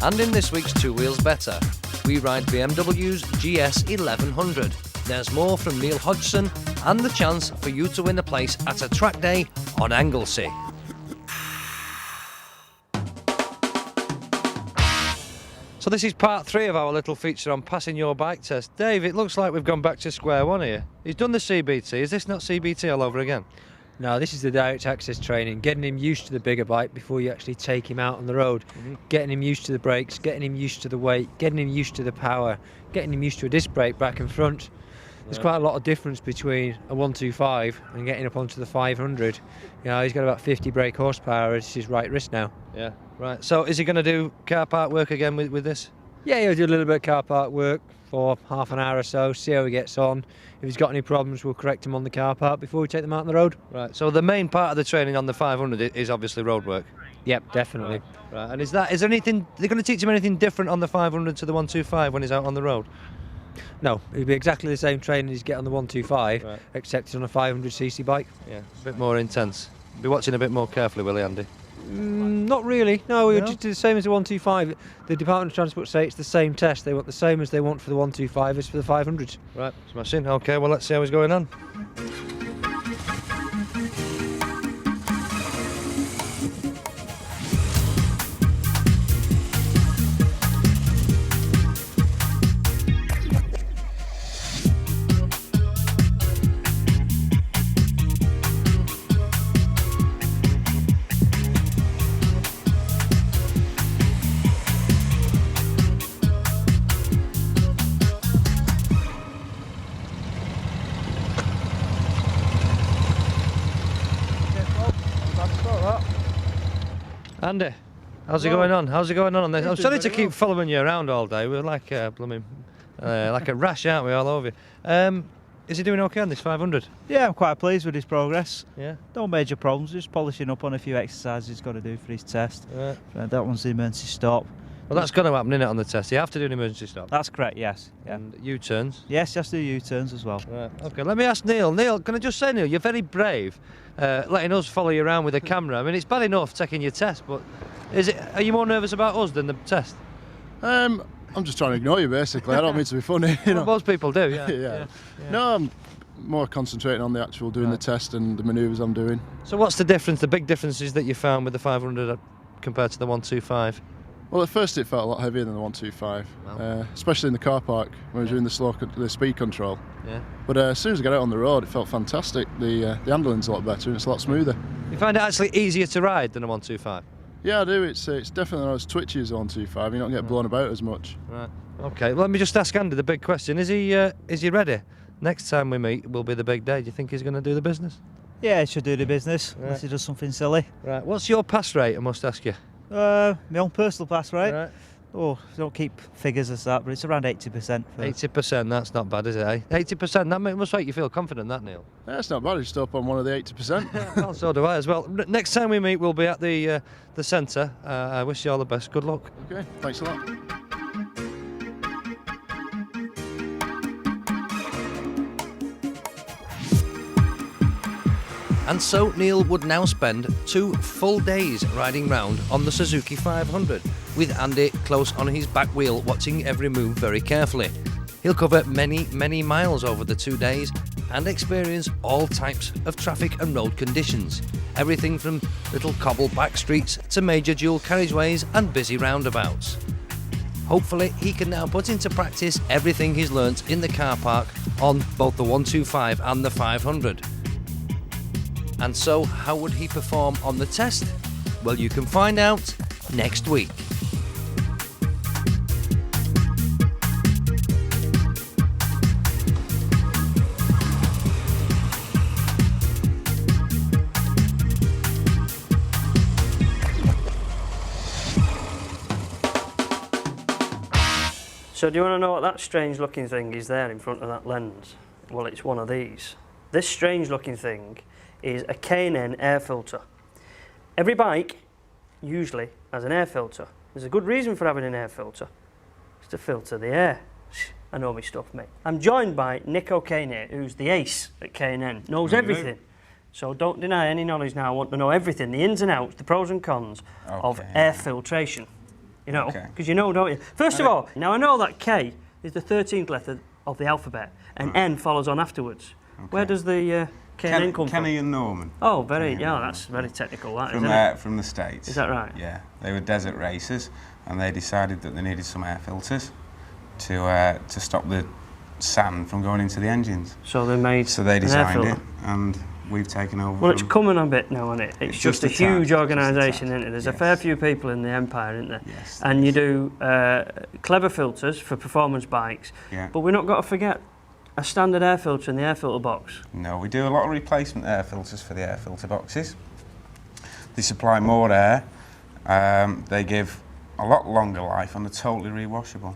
And in this week's Two Wheels Better, we ride BMW's GS 1100. There's more from Neil Hodgson and the chance for you to win a place at a track day on Anglesey. So this is part 3 of our little feature on passing your bike test. Dave, it looks like we've gone back to square one here. He's done the CBT. Is this not CBT all over again? No, this is the direct access training, getting him used to the bigger bike before you actually take him out on the road, getting him used to the brakes, getting him used to the weight, getting him used to the power, getting him used to a disc brake back and front. There's quite a lot of difference between a 125 and getting up onto the 500. You know, he's got about 50 brake horsepower. It's his right wrist now. Yeah, right. So is he going to do car park work again with this? Yeah, he'll do a little bit of car park work for half an hour or so, see how he gets on. If he's got any problems, we'll correct him on the car park before we take them out on the road. Right, so the main part of the training on the 500 is obviously road work? Yep, definitely. Right, and is there anything, they're going to teach him anything different on the 500 to the 125 when he's out on the road? No, it'll be exactly the same training as you get on the 125, right, except it's on a 500cc bike. Yeah, a bit more intense. Be watching a bit more carefully, will he, Andy? Not really. No, we'll just do the same as the 125. The Department of Transport say it's the same test. They want the same as they want for the 125 as for the 500s. Right, smashing. Okay, well, let's see how he's going on. Andy, how's it going on? How's it going on this? I'm sorry to keep following you around all day. We're like blooming, like a rash, aren't we, all over you? Is he doing okay on this 500? Yeah, I'm quite pleased with his progress. Yeah. No major problems, just polishing up on a few exercises he's got to do for his test. Right. That one's the emergency stop. Well, that's going to happen, innit, on the test? You have to do an emergency stop. That's correct, yes. Yeah. And U-turns? Yes, just do U-turns as well. Right. Okay, let me ask Neil. Neil, can I just say, Neil, you're very brave, letting us follow you around with a camera. I mean, it's bad enough taking your test, but are you more nervous about us than the test? I'm just trying to ignore you, basically. I don't mean to be funny. You know. Well, most people do, yeah. Yeah. No, I'm more concentrating on the actual doing the test and the manoeuvres I'm doing. So what's the difference, the big differences that you found with the 500 compared to the 125? Well, at first it felt a lot heavier than the 125, Wow. especially in the car park when I was doing the speed control. Yeah. But as soon as I got out on the road, it felt fantastic. The handling's a lot better and it's a lot smoother. You find it actually easier to ride than a 125? Yeah, I do. It's definitely not as twitchy as the 125. You don't get blown about as much. Right. Okay. Well, let me just ask Andy the big question: Is he ready? Next time we meet will be the big day. Do you think he's going to do the business? Yeah, he should do the business, unless he does something silly. Right. What's your pass rate? I must ask you. My own personal pass rate. Right. Oh, don't keep figures as that, but it's around 80%. 80%. That's not bad, is it? Eh? 80%. That must make you feel confident, that, Neil. Yeah, it's not bad. It's still up on one of the 80%. Well, so do I as well. Next time we meet, we'll be at the centre. I wish you all the best. Good luck. Okay. Thanks a lot. And so Neil would now spend 2 full days riding round on the Suzuki 500 with Andy close on his back wheel, watching every move very carefully. He'll cover many, many miles over the 2 days and experience all types of traffic and road conditions. Everything from little cobble back streets to major dual carriageways and busy roundabouts. Hopefully he can now put into practice everything he's learnt in the car park on both the 125 and the 500. And so, how would he perform on the test? Well, you can find out next week. So do you want to know what that strange looking thing is there in front of that lens? Well, it's one of these. This strange looking thing is a Kanan air filter. Every bike usually has an air filter. There's a good reason for having an air filter. It's to filter the air. I know my stuff, mate. I'm joined by Nick O'Kane, who's the ace at Kanan, knows everything. So don't deny any knowledge now. I want to know everything, the ins and outs, the pros and cons of air filtration. you know, Okay. because you know, don't you? First of all, now I know that K is the 13th letter of the alphabet, and N follows on afterwards. Where does the K and N come Kenny from? and Norman. Oh, very, Kenny and yeah, Norman. that's very technical, that, From isn't it? from the States. Is that right? Yeah, they were desert racers, and they decided that they needed some air filters to stop the sand from going into the engines. So they made So they an air designed filter. it, and we've taken over. Well, it's from- coming a bit now, isn't it? It's just a just huge attached, organisation, just isn't it? There's attached, a fair yes. few people in the empire, isn't there? Yes. And you do clever filters for performance bikes, Yeah. but we're not got to forget a standard air filter in the air filter box. No, we do a lot of replacement air filters for the air filter boxes. They supply more air. They give a lot longer life, and they're totally rewashable.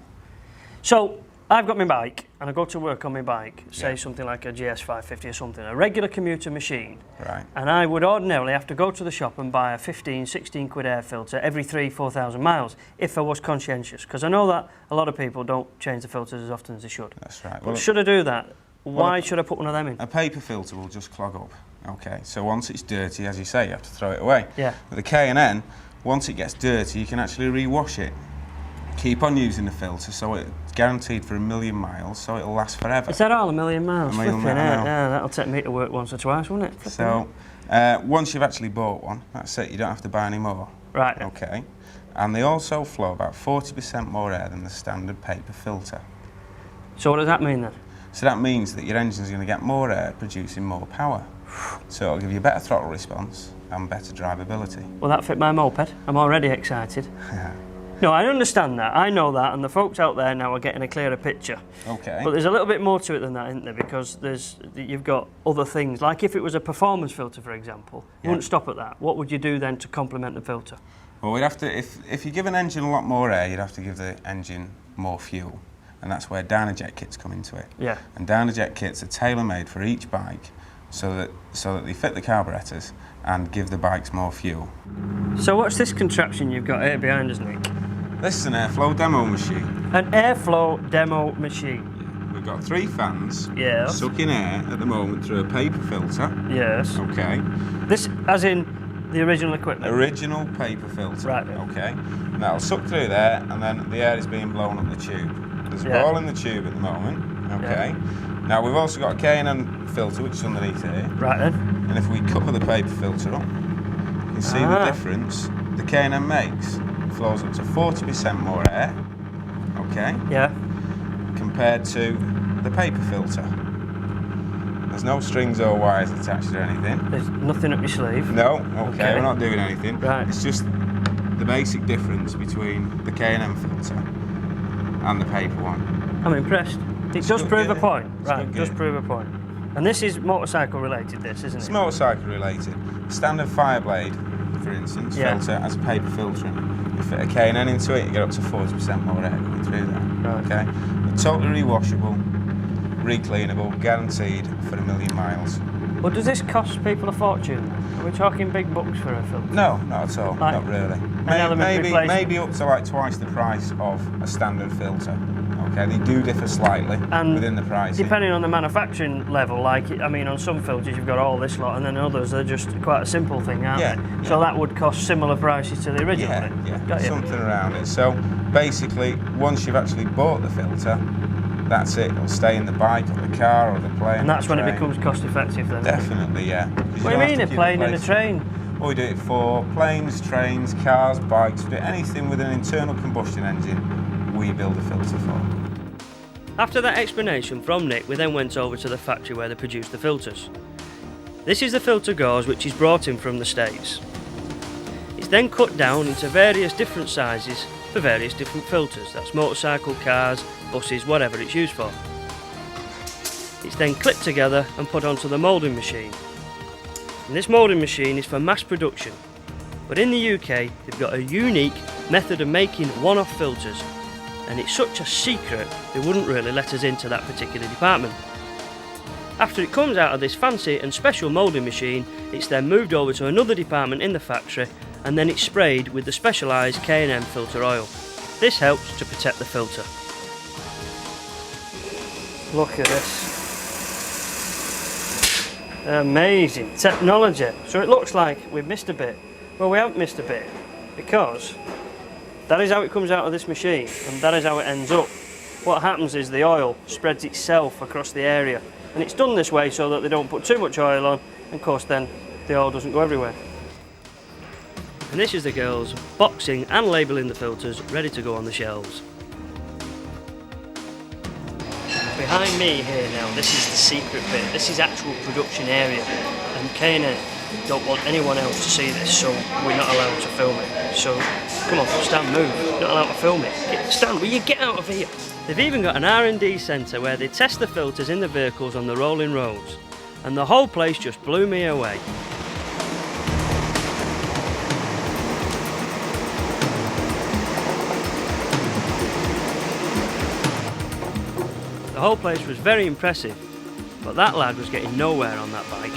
So I've got my bike, and I go to work on my bike, say Yeah. something like a GS 550 or something, a regular commuter machine, Right. and I would ordinarily have to go to the shop and buy a 15, 16 quid air filter every 4,000 miles if I was conscientious, because I know that a lot of people don't change the filters as often as they should. That's right. But should I do that? Why should I put one of them in? A paper filter will just clog up. Okay, so once it's dirty, as you say, you have to throw it away. Yeah. With the K&N, once it gets dirty, you can actually rewash it. Keep on using the filter, so it's guaranteed for 1,000,000 miles, so it'll last forever. Is that all, 1,000,000 miles? A million Flipping miles, heck, no. yeah, that'll take me to work once or twice, won't it? Flipping So, heck. once you've actually bought one, that's it, you don't have to buy any more. Right. Okay. And they also flow about 40% more air than the standard paper filter. So what does that mean then? So that means that your engine's going to get more air, producing more power. So it'll give you better throttle response and better drivability. Will that fit my moped? I'm already excited. No, I understand that. I know that, and the folks out there now are getting a clearer picture. Okay. But there's a little bit more to it than that, isn't there? Because you've got other things. Like if it was a performance filter, for example, you Yeah. wouldn't stop at that. What would you do then to complement the filter? Well, we'd have to, if you give an engine a lot more air, you'd have to give the engine more fuel. And that's where Dynajet kits come into it. Yeah. And Dynajet kits are tailor-made for each bike so that they fit the carburetors and give the bikes more fuel. So what's this contraption you've got here behind us, Nick? This is an airflow demo machine. An airflow demo machine. We've got 3 fans Yes. sucking air at the moment through a paper filter. Yes. Okay. This, as in the original equipment. Original paper filter. Right. Okay. And that'll suck through there, and then the air is being blown up the tube. There's a Yeah. ball in the tube at the moment. Okay. Now we've also got a K&N filter which is underneath here. Right then. And if we cover the paper filter up, you can see the difference the K&N makes. It flows up to 40% more air. Okay. Yeah. Compared to the paper filter. There's no strings or wires attached or anything. There's nothing up your sleeve. No, okay, we're not doing anything. Right. It's just the basic difference between the K&N filter and the paper one. I'm impressed. It It's does good prove a gear. point. It's Right, good it does gear. prove a point. And this is motorcycle related, this, isn't It's it? motorcycle related. Standard Fireblade, for instance, Yeah. filter has a paper filter in it. You fit a K&N into it, you get up to 40% more air going through there. Right. Okay? They're totally rewashable, recleanable, guaranteed for 1,000,000 miles. Well, does this cost people a fortune? Are we talking big bucks for a filter? No, not at all. Like not really. element replacement? Maybe up to like twice the price of a standard filter. Okay, they do differ slightly And within the price. Depending on the manufacturing level, like, I mean, on some filters you've got all this lot, and then others they're just quite a simple thing, aren't Yeah, they? yeah. So that would cost similar prices to the original. Yeah, wouldn't it? yeah, Got you. something around it. So basically, once you've actually bought the filter, that's it. It'll stay in the bike or the car or the plane. And that's or when the it train. becomes cost effective then. Definitely, yeah. 'Cause What do you don't have mean, to a keep plane and a replacing. train? Well, we do it for planes, trains, cars, bikes. We do anything with an internal combustion engine, we build a filter for. After that explanation from Nick, we then went over to the factory where they produce the filters. This is the filter gauze which is brought in from the States. It's then cut down into various different sizes for various different filters. That's motorcycle, cars, buses, whatever it's used for. It's then clipped together and put onto the moulding machine. And this moulding machine is for mass production. But in the UK, they've got a unique method of making one-off filters, and it's such a secret they wouldn't really let us into that particular department. After it comes out of this fancy and special moulding machine, it's then moved over to another department in the factory, and then it's sprayed with the specialised K&N filter oil. This helps to protect the filter. Look at this. Amazing technology. So it looks like we've missed a bit. Well, we haven't missed a bit, because That is how it comes out of this machine, and that is how it ends up. What happens is the oil spreads itself across the area, and it's done this way so that they don't put too much oil on, and of course then the oil doesn't go everywhere. And this is the girls boxing and labelling the filters ready to go on the shelves. Behind me here now, this is the secret bit. This is actual production area, and Kanan don't want anyone else to see this, so we're not allowed to film it. So come on, Stan, move. You're not allowed to film it. Stan, will you get out of here? They've even got an R&D centre where they test the filters in the vehicles on the rolling roads, and the whole place just blew me away. The whole place was very impressive, but that lad was getting nowhere on that bike.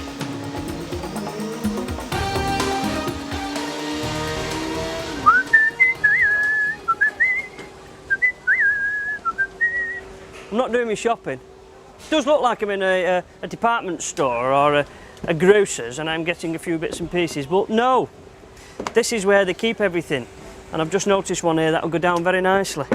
I'm not doing my shopping. It does look like I'm in a department store or a grocer's and I'm getting a few bits and pieces, but no. This is where they keep everything, and I've just noticed one here that will go down very nicely.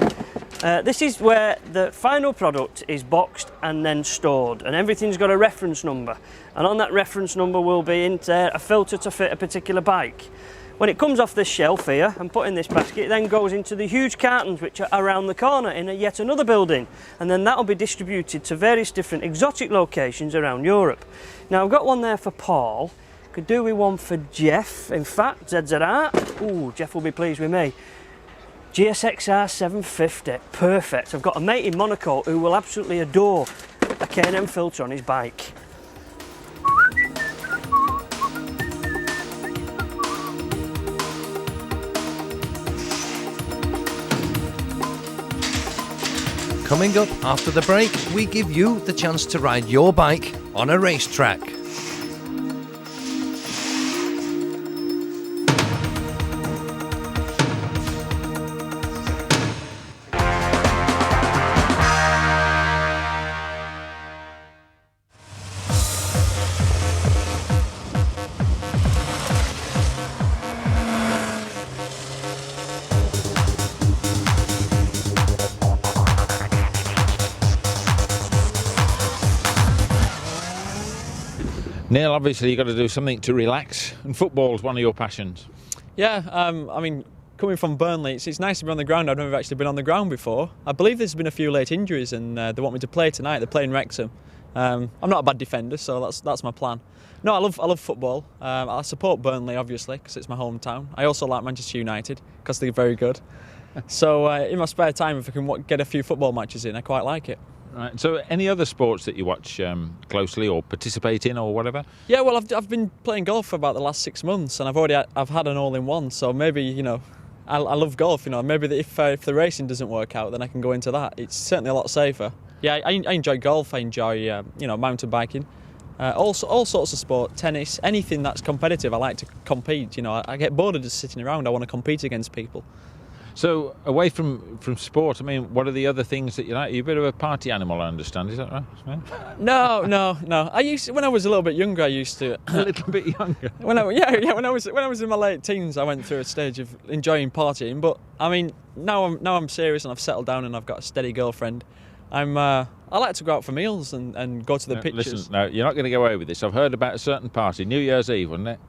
This is where the final product is boxed and then stored, and everything's got a reference number, and on that reference number will be a filter to fit a particular bike. When it comes off this shelf here and put in this basket, it then goes into the huge cartons which are around the corner in yet another building, and then that will be distributed to various different exotic locations around Europe. Now I've got one there for Paul, could do with one for Jeff, in fact, ZZR. Ooh, Jeff will be pleased with me. GSXR 750, perfect. I've got a mate in Monaco who will absolutely adore a Kanan filter on his bike. Coming up after the break, we give you the chance to ride your bike on a racetrack. Neil, obviously you've got to do something to relax, and football's one of your passions. Yeah, I mean, coming from Burnley, it's nice to be on the ground. I've never actually been on the ground before. I believe there's been a few late injuries, and they want me to play tonight. They're playing Wrexham. I'm not a bad defender, so that's my plan. No, I love football. I support Burnley, obviously, because it's my hometown. I also like Manchester United, because they're very good. So in my spare time, if I can get a few football matches in, I quite like it. Right. So, any other sports that you watch closely or participate in or whatever? Yeah, well, I've been playing golf for about the last 6 months, and I've had an all-in-one. So maybe I love golf. Maybe if the racing doesn't work out, then I can go into that. It's certainly a lot safer. Yeah, I enjoy golf. I enjoy mountain biking. All sorts of sport, tennis, anything that's competitive. I like to compete. I get bored of just sitting around. I want to compete against people. So, away from sport, I mean, what are the other things that you like? You're a bit of a party animal, I understand. Is that right? Yeah. No. When I was a little bit younger, I used to. A little bit younger. When I was in my late teens, I went through a stage of enjoying partying. But I mean, now I'm serious and I've settled down and I've got a steady girlfriend. I like to go out for meals and go to the pitches. Listen, no, you're not going to get away with this. I've heard about a certain party, New Year's Eve, wasn't it?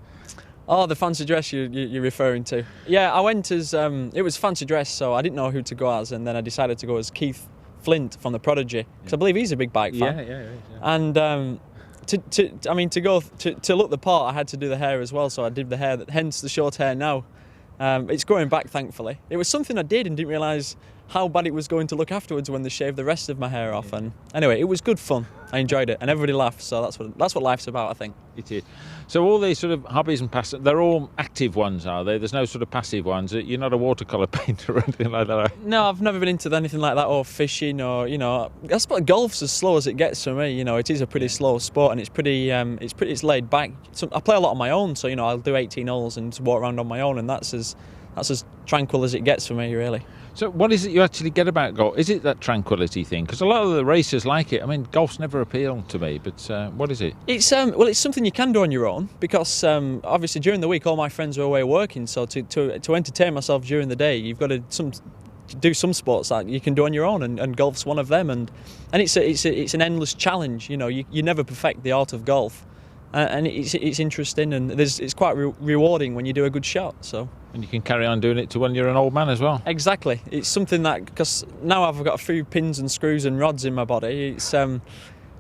Oh, the fancy dress you're referring to. Yeah, I went as, it was fancy dress, so I didn't know who to go as, and then I decided to go as Keith Flint from The Prodigy, because I believe he's a big bike fan. Yeah. And to look the part, I had to do the hair as well, so I did the hair, hence the short hair now. It's growing back, thankfully. It was something I did and didn't realise how bad it was going to look afterwards when they shaved the rest of my hair off. And anyway, it was good fun. I enjoyed it, and everybody laughed. So that's what life's about, I think. It is. So all these sort of hobbies and pastimes, they're all active ones, are they? There's no sort of passive ones. You're not a watercolour painter or anything like that, are you? No, I've never been into anything like that, or fishing, or I suppose golf's as slow as it gets for me. It is a pretty slow sport, and it's laid back. So I play a lot on my own, so I'll do 18 holes and just walk around on my own, and that's that's as tranquil as it gets for me, really. So what is it you actually get about golf? Is it that tranquility thing? Because a lot of the racers like it. I mean, golf's never appealed to me, but what is it? It's it's something you can do on your own, because obviously during the week all my friends are away working, so to entertain myself during the day, you've got to do some sports that you can do on your own, and golf's one of them, and it's an endless challenge. You know, you never perfect the art of golf, and it's interesting, and it's quite rewarding when you do a good shot. So. And you can carry on doing it to when you're an old man as well. Exactly. It's something that, because now I've got a few pins and screws and rods in my body, it's you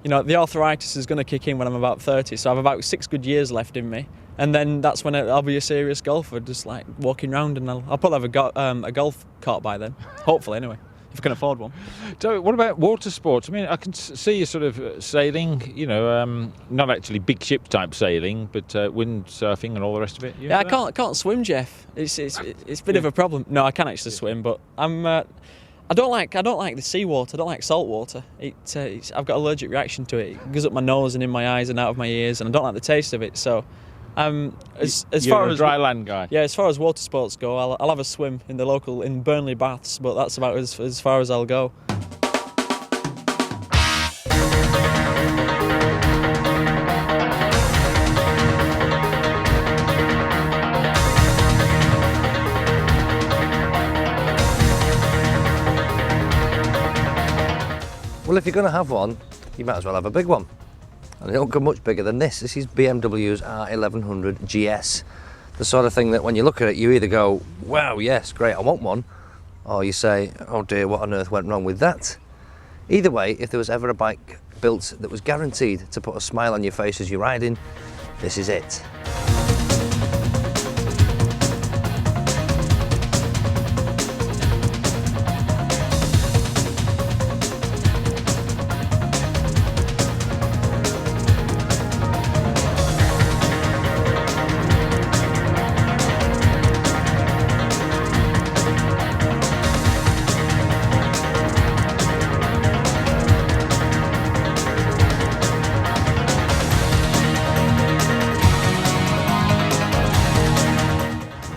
know, the arthritis is going to kick in when I'm about 30, so I've about 6 good years left in me, and then that's when I'll be a serious golfer, just like walking around, and I'll probably have a golf cart by then, hopefully anyway, if I can afford one. So what about water sports? I mean, I can see you sort of sailing, you know, not actually big ship type sailing, but windsurfing and all the rest of it. Yeah, I can't swim, Jeff. It's a bit of a problem. No, I can actually swim, but I don't like the seawater. I don't like salt water. I've got an allergic reaction to it. It goes up my nose and in my eyes and out of my ears, and I don't like the taste of it. So, as far as dry land guy. Yeah, as far as water sports go, I'll have a swim in Burnley baths, but that's about as far as I'll go. Well, if you're going to have one, you might as well have a big one. And it don't come much bigger than this. This is BMW's R1100 GS. The sort of thing that when you look at it, you either go, wow, yes, great, I want one. Or you say, oh dear, what on earth went wrong with that? Either way, if there was ever a bike built that was guaranteed to put a smile on your face as you're riding, this is it.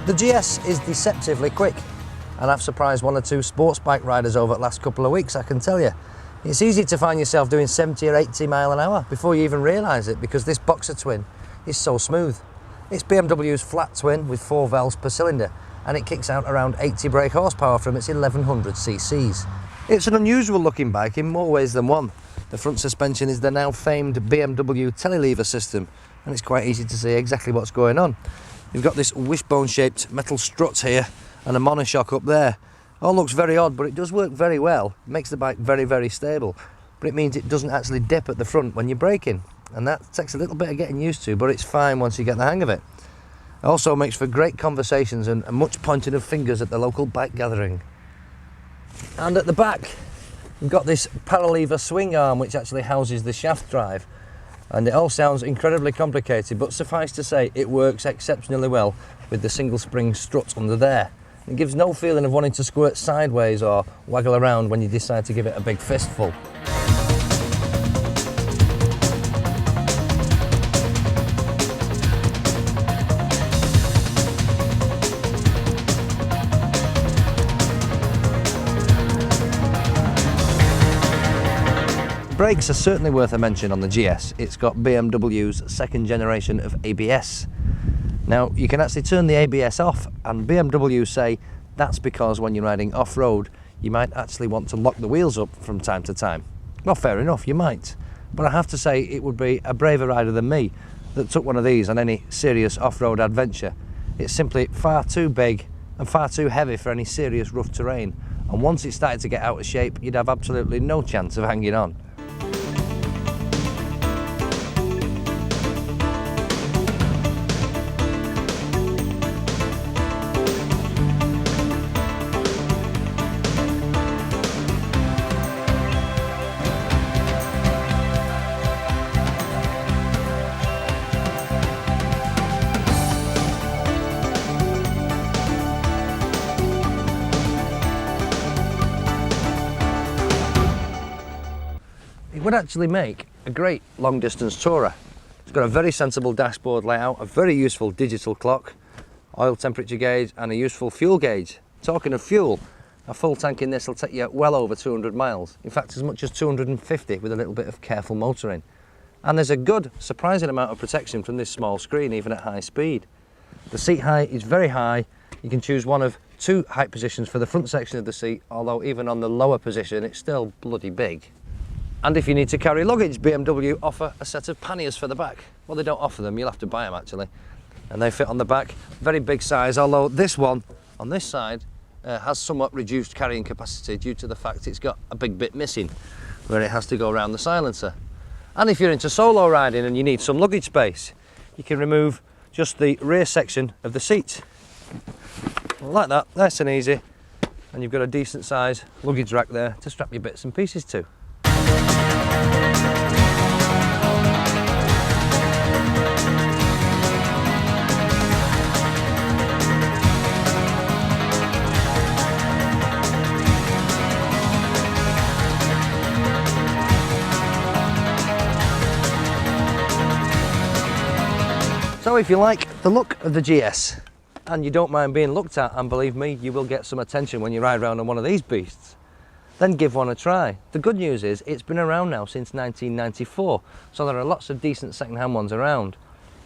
The GS is deceptively quick, and I've surprised 1 or 2 sports bike riders over the last couple of weeks, I can tell you. It's easy to find yourself doing 70 or 80 mile an hour before you even realise it, because this Boxer twin is so smooth. It's BMW's flat twin with 4 valves per cylinder, and it kicks out around 80 brake horsepower from its 1100 cc's. It's an unusual looking bike in more ways than one. The front suspension is the now famed BMW telelever system, and it's quite easy to see exactly what's going on. You've got this wishbone shaped metal strut here and a monoshock up there. All looks very odd, but it does work very well. It makes the bike very, very stable, but it means it doesn't actually dip at the front when you're braking, and that takes a little bit of getting used to, but it's fine once you get the hang of it. It also makes for great conversations and much pointing of fingers at the local bike gathering. And at the back, we've got this paralever swing arm which actually houses the shaft drive. And it all sounds incredibly complicated, but suffice to say it works exceptionally well with the single spring strut under there. It gives no feeling of wanting to squirt sideways or waggle around when you decide to give it a big fistful. Brakes are certainly worth a mention on the GS. It's got BMW's 2nd generation of ABS. Now, you can actually turn the ABS off, and BMW say that's because when you're riding off-road, you might actually want to lock the wheels up from time to time. Well, fair enough, you might. But I have to say it would be a braver rider than me that took one of these on any serious off-road adventure. It's simply far too big and far too heavy for any serious rough terrain, and once it started to get out of shape, you'd have absolutely no chance of hanging on. It would actually make a great long distance tourer. It's got a very sensible dashboard layout, a very useful digital clock, oil temperature gauge and a useful fuel gauge. Talking of fuel, a full tank in this will take you well over 200 miles. In fact, as much as 250 with a little bit of careful motoring. And there's a good, surprising amount of protection from this small screen, even at high speed. The seat height is very high. You can choose one of 2 height positions for the front section of the seat, although even on the lower position, it's still bloody big. And if you need to carry luggage, BMW offer a set of panniers for the back. Well, they don't offer them, you'll have to buy them actually. And they fit on the back, very big size, although this one on this side has somewhat reduced carrying capacity due to the fact it's got a big bit missing where it has to go around the silencer. And if you're into solo riding and you need some luggage space, you can remove just the rear section of the seat. Like that, nice and easy. And you've got a decent size luggage rack there to strap your bits and pieces to. So if you like the look of the GS and you don't mind being looked at, and believe me, you will get some attention when you ride around on one of these beasts, then give one a try. The good news is it's been around now since 1994, so there are lots of decent second-hand ones around.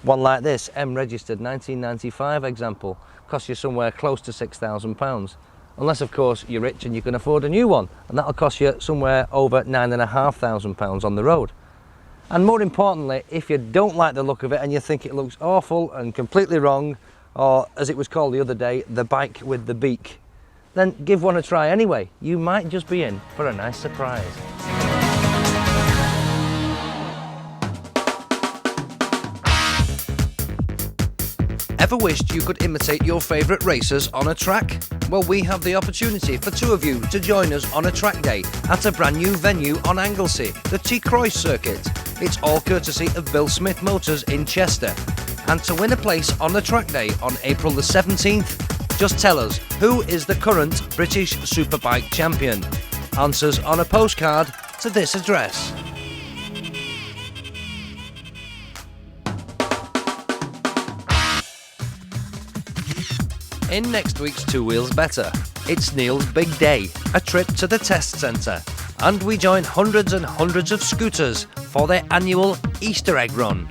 One like this, M registered 1995 example, costs you somewhere close to £6,000. Unless of course you're rich and you can afford a new one, and that'll cost you somewhere over £9,500 on the road. And more importantly, if you don't like the look of it and you think it looks awful and completely wrong, or as it was called the other day, the bike with the beak, then give one a try anyway. You might just be in for a nice surprise. Ever wished you could imitate your favourite racers on a track? Well, we have the opportunity for 2 of you to join us on a track day at a brand new venue on Anglesey, the T. Croix circuit. It's all courtesy of Bill Smith Motors in Chester. And to win a place on the track day on April the 17th, just tell us who is the current British Superbike champion. Answers on a postcard to this address. In next week's Two Wheels Better, it's Neil's big day, a trip to the test centre. And we join hundreds and hundreds of scooters for their annual Easter egg run.